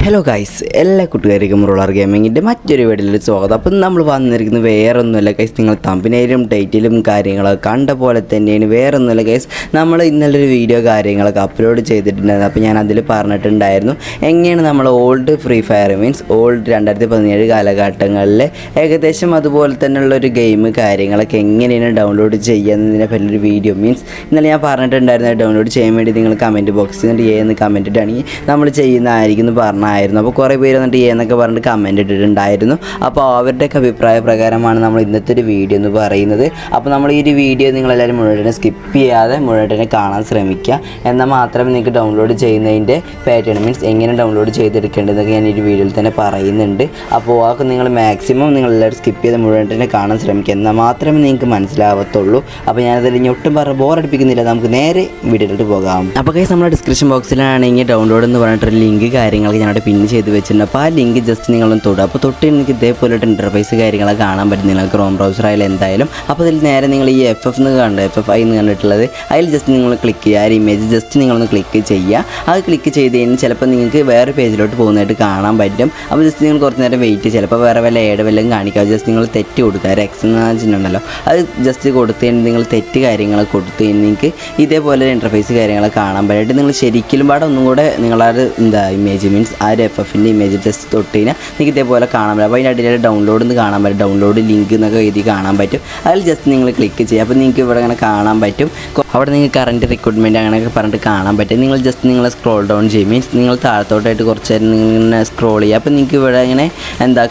Hello guys, എല്ലാ കൂട്ടുകാർക്കും roller ഗെയിമിങ്ങിൻ്റെ മറ്റൊരു വീഡിയോയിൽ സ്വാഗതം. അപ്പം നമ്മൾ വന്നിരിക്കുന്നത് വേറെ ഒന്നുമല്ല ഗൈസ്, നിങ്ങൾ തമ്പനയിലും ടൈറ്റിലും കാര്യങ്ങളൊക്കെ കണ്ട പോലെ തന്നെയാണ്. വേറെ ഒന്നുമല്ല ഗൈസ്, നമ്മൾ ഇന്നലെ ഒരു വീഡിയോ കാര്യങ്ങളൊക്കെ അപ്ലോഡ് ചെയ്തിട്ടുണ്ടായിരുന്നു. അപ്പോൾ ഞാൻ അതിൽ പറഞ്ഞിട്ടുണ്ടായിരുന്നു എങ്ങനെയാണ് നമ്മൾ old free fire means old 2017 കാലഘട്ടങ്ങളിൽ ഏകദേശം അതുപോലെ തന്നെയുള്ളൊരു ഗെയിം കാര്യങ്ങളൊക്കെ എങ്ങനെയാണ് ഡൗൺലോഡ് ചെയ്യുന്നതിനെ പറ്റിയൊരു വീഡിയോ മീൻസ് ഇന്നലെ ഞാൻ പറഞ്ഞിട്ടുണ്ടായിരുന്നു. ഡൗൺലോഡ് ചെയ്യാൻ വേണ്ടി നിങ്ങൾ കമൻറ്റ് ബോക്സിൽ നിന്ന് എന്ന് കമൻറ്റ് ഇട്ടാണെങ്കിൽ നമ്മൾ ചെയ്യുന്നതായിരിക്കും എന്ന് പറഞ്ഞായിരുന്നു. അപ്പോൾ കുറേ പേര് വന്നിട്ട് എന്നൊക്കെ പറഞ്ഞിട്ട് കമൻറ്റ് ഇട്ടിട്ടുണ്ടായിരുന്നു. അപ്പോൾ അവരുടെയൊക്കെ അഭിപ്രായ പ്രകാരമാണ് നമ്മൾ ഇന്നത്തെ ഒരു വീഡിയോ എന്ന് പറയുന്നത്. അപ്പോൾ നമ്മൾ ഈ ഒരു വീഡിയോ നിങ്ങളെല്ലാവരും മുഴുവൻ സ്കിപ്പ് ചെയ്യാതെ മുഴുവൻ കാണാൻ ശ്രമിക്കുക. എന്നാൽ മാത്രമേ നിങ്ങൾക്ക് ഡൗൺലോഡ് ചെയ്യുന്നതിൻ്റെ പാറ്റേൺ മീൻസ് എങ്ങനെ ഡൗൺലോഡ് ചെയ്തെടുക്കേണ്ടതെന്നൊക്കെ ഞാൻ ഈ ഒരു വീഡിയോയിൽ തന്നെ പറയുന്നുണ്ട്. അപ്പോൾ അതൊക്കെ നിങ്ങൾ മാക്സിമം നിങ്ങളെല്ലാവരും സ്കിപ്പ് ചെയ്ത് മുഴുവൻ കാണാൻ ശ്രമിക്കുക. എന്നാൽ മാത്രമേ നിങ്ങൾക്ക് മനസ്സിലാവത്തുള്ളൂ. അപ്പോൾ ഞാനതിൽ ഒട്ടും ബോറടിപ്പിക്കുന്നില്ല, നമുക്ക് നേരെ വീഡിയോയിലോട്ട് പോകാം. അപ്പോൾ ഗൈസ്, നമ്മുടെ ഡിസ്ക്രിപ്ഷൻ ബോക്സിലാണെങ്കിൽ ഡൗൺലോഡ് എന്ന് പറഞ്ഞിട്ടൊരു ലിങ്ക് കാര്യങ്ങളൊക്കെ ഞാനവിടെ പിൻ ചെയ്ത് വെച്ചിട്ടുണ്ട്. അപ്പോൾ ആ ലിങ്ക് ജസ്റ്റ് നിങ്ങളൊന്ന് തൊടുക. അപ്പോൾ തൊട്ട് എനിക്ക് ഇതേപോലെ ഇൻ്റർഫേസ് കാര്യങ്ങളൊക്കെ കാണാൻ പറ്റും നിങ്ങൾക്ക് ക്രോം ബ്രൗസറായാലും എന്തായാലും. അപ്പോൾ അതിൽ നേരെ നിങ്ങൾ ഈ FF എന്ന് കണ്ട് FFI എന്ന് കണ്ടിട്ടുള്ളത് അതിൽ ജസ്റ്റ് നിങ്ങൾ ക്ലിക്ക് ചെയ്യുക. ആ ഇമേജ് ജസ്റ്റ് നിങ്ങളൊന്ന് ക്ലിക്ക് ചെയ്യുക. അത് ക്ലിക്ക് ചെയ്ത് കഴിഞ്ഞാൽ ചിലപ്പോൾ നിങ്ങൾക്ക് വേറെ പേജിലോട്ട് പോകുന്നതായിട്ട് കാണാൻ പറ്റും. അപ്പോൾ ജസ്റ്റ് നിങ്ങൾ കുറച്ച് നേരം വെയിറ്റ്, ചിലപ്പോൾ വേറെ വല്ല വല്ലതും കാണിക്കാം. ജസ്റ്റ് നിങ്ങൾ തെറ്റ് കൊടുക്കുക, ഒരു എക്സ് എന്ന ചിഹ്നമുണ്ടല്ലോ, അത് ജസ്റ്റ് കൊടുത്ത് കഴിഞ്ഞാൽ നിങ്ങൾ തെറ്റ് കാര്യങ്ങളൊക്കെ കൊടുത്തു കഴിഞ്ഞാൽ നിങ്ങൾക്ക് ഇതേപോലെ ഇൻ്റർഫേസ് കാര്യങ്ങളൊക്കെ കാണാൻ പറ്റും. നിങ്ങൾ ശരിക്കും പാടെ ഒന്നും കൂടെ നിങ്ങളത് ഇമേജ് മീൻസ് ആ ഒരു FFൻ്റെ ഇമേജ് ജസ്റ്റ് തൊട്ട് കഴിഞ്ഞാൽ നിങ്ങൾക്ക് ഇതേപോലെ കാണാൻ പറ്റും. അപ്പോൾ അതിൻ്റെ അടിയിൽ ഡൗൺലോഡ് എന്ന് കാണാൻ പറ്റും, ഡൗൺലോഡ് ലിങ്ക് എന്നൊക്കെ എഴുതി കാണാൻ പറ്റും. അതിൽ ജസ്റ്റ് നിങ്ങൾ ക്ലിക്ക് ചെയ്യുക. അപ്പോൾ നിങ്ങൾക്ക് ഇവിടെ അങ്ങനെ കാണാൻ പറ്റും. അവിടെ നിങ്ങൾക്ക് കറൻറ്റ് റിക്രൂട്ട്മെൻറ്റ് അങ്ങനെയൊക്കെ പറഞ്ഞിട്ട് കാണാൻ പറ്റും. നിങ്ങൾ ജസ്റ്റ് നിങ്ങൾ സ്ക്രോൾ ഡൗൺ ചെയ്യും മീൻസ് നിങ്ങൾ താഴത്തോട്ടായിട്ട് കുറച്ച് നേരം നിങ്ങൾ സ്ക്രോൾ ചെയ്യുക. അപ്പോൾ നിങ്ങൾക്ക് ഇവിടെ ഇങ്ങനെ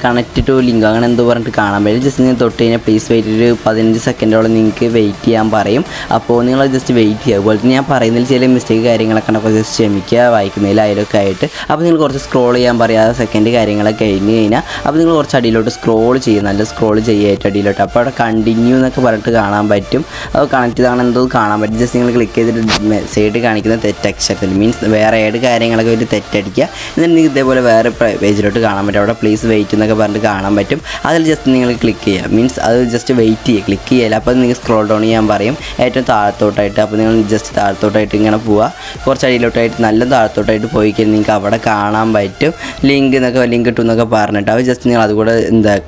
കണക്റ്റ് ടു ലിങ്ക് അങ്ങനെ എന്തോ പറഞ്ഞിട്ട് കാണാൻ പറ്റും. ജസ്റ്റ് നിങ്ങൾ തൊട്ട് കഴിഞ്ഞാൽ പ്ലീസ് വെയിറ്റ് ഒരു 15 സെക്കൻഡോളം നിങ്ങൾക്ക് വെയിറ്റ് ചെയ്യാൻ പറയും. അപ്പോൾ നിങ്ങൾ ജസ്റ്റ് വെയിറ്റ് ചെയ്യുക. അതുപോലെ തന്നെ ഞാൻ പറയുന്നതിൽ ചില മിസ്റ്റേക്ക് കാര്യങ്ങളൊക്കെ ഉണ്ടപ്പോൾ ജസ്റ്റ് ക്ഷമിക്കുക, വായിക്കുന്നതിലായാലൊക്കെ ആയിട്ട്. അപ്പോൾ നിങ്ങൾ കുറച്ച് സ്ക്രോൾ ചെയ്യാൻ പറയാതെ സെക്കൻഡ് കാര്യങ്ങളൊക്കെ കഴിഞ്ഞ് കഴിഞ്ഞാൽ അപ്പോൾ നിങ്ങൾ കുറച്ച് അടിയിലോട്ട് സ്ക്രോൾ ചെയ്യും, നല്ല സ്ക്രോൾ ചെയ്യായിട്ട് അടിയിലോട്ട്. അപ്പോൾ അവിടെ കണ്ടിന്യൂ എന്നൊക്കെ പറഞ്ഞിട്ട് കാണാൻ പറ്റും. അത് കണക്ട് ചെയ്താണ് എന്തോ കാണാൻ പറ്റും. ജസ്റ്റ് നിങ്ങൾ ക്ലിക്ക് ചെയ്തിട്ട് സൈഡ് കാണിക്കുന്ന തെറ്റക്ഷരത്തിൽ മീൻസ് വേറെ ഏത് കാര്യങ്ങളൊക്കെ ഒരു തെറ്റടിക്കുക. എന്നിട്ട് നിങ്ങൾക്ക് ഇതേപോലെ വേറെ പേജിലോട്ട് കാണാൻ പറ്റും. അവിടെ പ്ലീസ് വെയിറ്റ് എന്നൊക്കെ പറഞ്ഞിട്ട് കാണാൻ പറ്റും. അതിൽ ജസ്റ്റ് നിങ്ങൾ ക്ലിക്ക് ചെയ്യുക മീൻസ് അത് ജസ്റ്റ് വെയിറ്റ് ചെയ്യുക, ക്ലിക്ക് ചെയ്യില്ല. അപ്പോൾ നിങ്ങൾക്ക് സ്ക്രോൾ ഡൗൺ ചെയ്യാൻ പറയും ഏറ്റവും താഴത്തോട്ടായിട്ട്. അപ്പോൾ നിങ്ങൾ ജസ്റ്റ് താഴത്തോട്ടായിട്ട് ഇങ്ങനെ പോവുക. കുറച്ച് അടിയിലോട്ടായിട്ട് നല്ല താഴത്തോട്ടായിട്ട് പോയി കഴിഞ്ഞാൽ നിങ്ങൾക്ക് അവിടെ കാണാൻ പറ്റും ലിങ്ക് കിട്ടും എന്നൊക്കെ പറഞ്ഞിട്ട്. അപ്പോൾ ജസ്റ്റ് നിങ്ങൾ അതുകൂടെ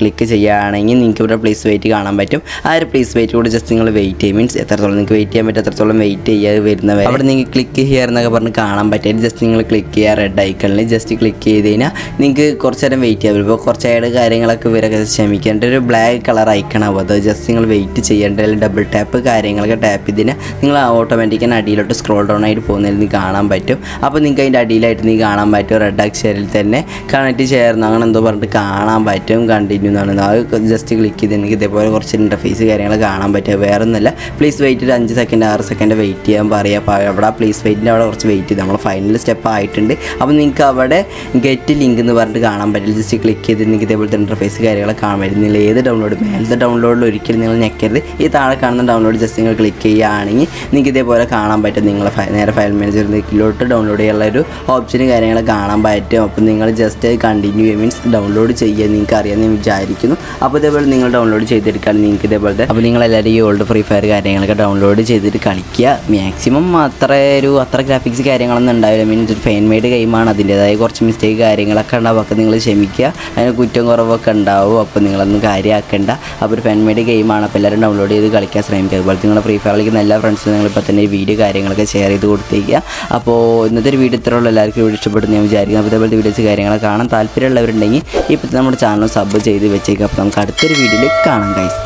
ക്ലിക്ക് ചെയ്യുകയാണെങ്കിൽ നിങ്ങൾക്ക് ഇവിടെ പ്ലീസ് വെയിറ്റ് കാണാൻ പറ്റും. ആ ഒരു പ്ലീസ് വെയിറ്റ് കൂടെ ജസ്റ്റ് നിങ്ങൾ വെയിറ്റ് ചെയ്യും മീൻസ് എത്രത്തോളം നിങ്ങൾക്ക് വെയിറ്റ് ചെയ്യാൻ പറ്റും അത്രത്തോളം വെയിറ്റ് ചെയ്യാതെ വരുന്നവരെ അവിടെ നിങ്ങൾക്ക് ക്ലിക്ക് ചെയ്യുക എന്നൊക്കെ പറഞ്ഞ് കാണാൻ പറ്റും. ജസ്റ്റ് നിങ്ങൾ ക്ലിക്ക് ചെയ്യുക റെഡ് ഐക്കണിൽ ജസ്റ്റ് ക്ലിക്ക് ചെയ്ത് കഴിഞ്ഞാൽ നിങ്ങൾക്ക് കുറച്ച് നേരം വെയിറ്റ് ചെയ്യാൻ പറ്റും. ഇപ്പോൾ കുറച്ച് ആഡ് കാര്യങ്ങളൊക്കെ ഇവരൊക്കെ ക്ഷമിക്കേണ്ട ഒരു ബ്ലാക്ക് കളർ ഐക്കണാവും. അത് ജസ്റ്റ് നിങ്ങൾ വെയിറ്റ് ചെയ്യേണ്ട ഡബിൾ ടാപ്പ് കാര്യങ്ങളൊക്കെ ടാപ്പ് ചെയ്തിന് നിങ്ങൾ ഓട്ടോമാറ്റിക്കാണ് അടിയിലോട്ട് സ്ക്രോൾ ഡൗൺ ആയിട്ട് പോകുന്നതിൽ നിങ്ങൾക്ക് കാണാൻ പറ്റും. അപ്പോൾ നിങ്ങൾക്ക് അതിൻ്റെ അടിയിലായിട്ട് നിങ്ങൾക്ക് കാണാൻ പറ്റും റെഡ് അക്ഷരത്തിൽ തന്നെ കണക്ട് ചേർന്ന് അങ്ങനെ എന്തോ പറഞ്ഞിട്ട് കാണാൻ പറ്റും. കണ്ടിന്യൂ എന്നാണ് അത് ജസ്റ്റ് ക്ലിക്ക് ചെയ്ത് എനിക്ക് ഇതേപോലെ കുറച്ച് ഇൻ്റർഫേസ് കാര്യങ്ങൾ കാണാൻ പറ്റും. വേറെ ഒന്നുമല്ല, പ്ലീസ് വെയിറ്റ് ഒരു 5 സെക്കൻഡ് 6 സെക്കൻഡ് വെയിറ്റ് ചെയ്യാൻ പറയുക. അപ്പോൾ അവിടെ പ്ലീസ് വെയിറ്റിൻ്റെ അവിടെ കുറച്ച് വെയിറ്റ് ചെയ്ത് നമ്മൾ ഫൈനൽ സ്റ്റെപ്പ് ആയിട്ടുണ്ട്. അപ്പോൾ നിങ്ങൾക്ക് അവിടെ ഗെറ്റ് ലിങ്ക് എന്ന് പറഞ്ഞിട്ട് കാണാൻ പറ്റില്ല. ജസ്റ്റ് ക്ലിക്ക് ചെയ്ത് നിങ്ങൾക്ക് ഇതേപോലത്തെ ഇൻ്റർഫേസ് കാര്യങ്ങളൊക്കെ കാണാൻ പറ്റും. നിങ്ങൾ ഏത് ഡൗൺലോഡ് മേലത്തെ ഡൗൺലോഡിൽ ഒരിക്കലും നിങ്ങൾ ഞെക്കരുത്. ഈ താഴെ കാണുന്ന ഡൗൺലോഡ് ജസ്റ്റ് നിങ്ങൾ ക്ലിക്ക് ചെയ്യുകയാണെങ്കിൽ നിങ്ങൾക്ക് ഇതേപോലെ കാണാൻ പറ്റും. നിങ്ങൾ നേരെ ഫയൽ മാനേജറിലോട്ട് ഡൗൺലോഡ് ചെയ്യാനുള്ള ഒരു ഓപ്ഷന് കാര്യങ്ങൾ കാണാൻ പറ്റും. അപ്പോൾ നിങ്ങൾ ജസ്റ്റ് കണ്ടിന്യൂ മീൻസ് ഡൗൺലോഡ് ചെയ്യുക നിങ്ങൾക്ക് അറിയാമെന്ന് വിചാരിക്കുന്നു. അപ്പോൾ ഇതേപോലെ നിങ്ങൾ ഡൗൺലോഡ് ചെയ്തെടുക്കാൻ നിങ്ങൾക്ക് ഇതേപോലത്തെ. അപ്പോൾ നിങ്ങളെല്ലാവരും ഈ ഓൾഡ് ഫ്രീ ഫയർ കാര്യങ്ങളൊക്കെ ഡൗൺലോഡ് ചെയ്തിട്ട് കളിക്കുക. മാക്സിമം അത്ര ഗ്രാഫിക്സ് കാര്യങ്ങളൊന്നും ഉണ്ടാവില്ല. മീൻസ് ഒരു ഫാൻ മെയ്ഡ് ഗെയിമാണ്, അതിൻ്റേതായ കുറച്ച് മിസ്റ്റേക്ക് കാര്യങ്ങളൊക്കെ ഉണ്ടാവും. അപ്പോൾ നിങ്ങൾ ക്ഷമിക്കുക, അതിന് കുറ്റം കുറവൊക്കെ ഉണ്ടാവും. അപ്പോൾ നിങ്ങളൊന്നും കാര്യമാക്കേണ്ട. അപ്പോൾ ഒരു ഫാൻ മെയ്ഡ് ഗെയിമാണ്. അപ്പോൾ എല്ലാവരും ഡൗൺലോഡ് ചെയ്ത് കളിക്കാൻ ശ്രമിക്കുക. അതുപോലെ നിങ്ങളുടെ ഫ്രീ ഫയർ കളിക്കുന്ന എല്ലാ ഫ്രണ്ട്സും നിങ്ങളിപ്പോൾ തന്നെ ഈ വീഡിയോ കാര്യങ്ങളൊക്കെ ഷെയർ ചെയ്ത് കൊടുത്തേക്കുക. അപ്പോൾ ഇന്നത്തെ ഒരു വീഡിയോ ഇത്രയുള്ള എല്ലാവർക്കും വീഡിയോ ഇഷ്ടപ്പെടുന്നു ഞാൻ വിചാരിക്കുന്നു. അപ്പോൾ ഇതേപോലത്തെ വീഡിയോസ് കാര്യങ്ങളൊക്കെ കാണാൻ താല്പര്യമുള്ളവരുണ്ടെങ്കിൽ ഇപ്പോൾ നമ്മുടെ ചാനൽ സബ് ചെയ്ത് വെച്ചേക്കുക. അപ്പോൾ നമുക്ക് അടുത്തൊരു വീഡിയോയിൽ കാണാം ഗൈസ്.